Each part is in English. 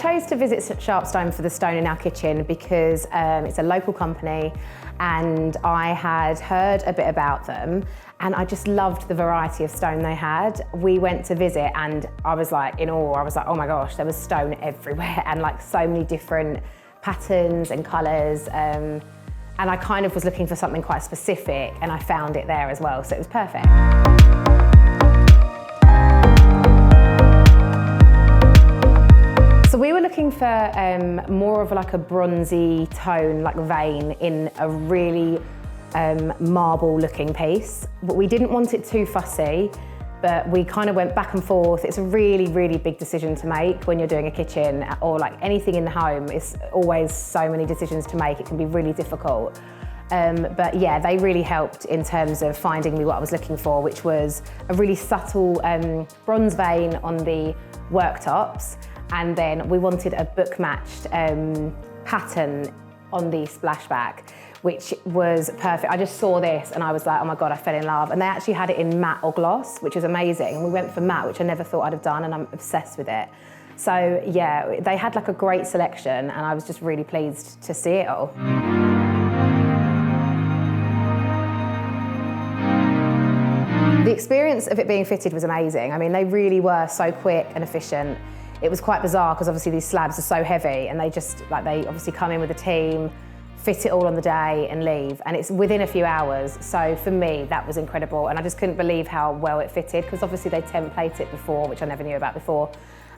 chose to visit Sharpstone for the stone in our kitchen because it's a local company and I had heard a bit about them and I just loved the variety of stone they had. We went to visit and I was like in awe. I was like, oh my gosh, there was stone everywhere and like so many different patterns and colours. And I kind of was looking for something quite specific and I found it there as well, so it was perfect. So we were looking for more of like a bronzy tone, like vein in a really marble looking piece. But we didn't want it too fussy, but we kind of went back and forth. It's a really, really big decision to make when you're doing a kitchen or like anything in the home. It's always so many decisions to make. It can be really difficult. But yeah, they really helped in terms of finding me what I was looking for, which was a really subtle bronze vein on the worktops. And then we wanted a book-matched pattern on the splashback, which was perfect. I just saw this and I was like, oh my God, I fell in love. And they actually had it in matte or gloss, which is amazing. And we went for matte, which I never thought I'd have done, and I'm obsessed with it. So yeah, they had like a great selection and I was just really pleased to see it all. The experience of it being fitted was amazing. I mean, they really were so quick and efficient. It was quite bizarre because obviously these slabs are so heavy and they obviously come in with a team, fit it all on the day and leave. And it's within a few hours. So for me, that was incredible. And I just couldn't believe how well it fitted because obviously they template it before, which I never knew about before.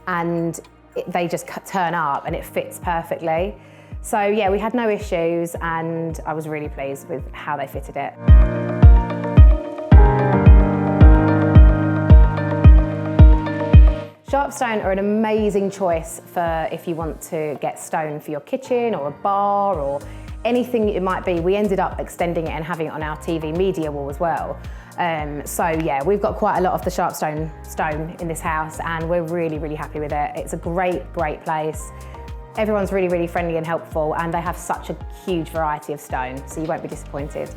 And they just turn up and it fits perfectly. So yeah, we had no issues and I was really pleased with how they fitted it. Sharpstone are an amazing choice for if you want to get stone for your kitchen or a bar or anything it might be. We ended up extending it and having it on our TV media wall as well. So yeah, we've got quite a lot of the Sharpstone stone in this house and we're really, really happy with it. It's a great, great place. Everyone's really, really friendly and helpful and they have such a huge variety of stone, so you won't be disappointed.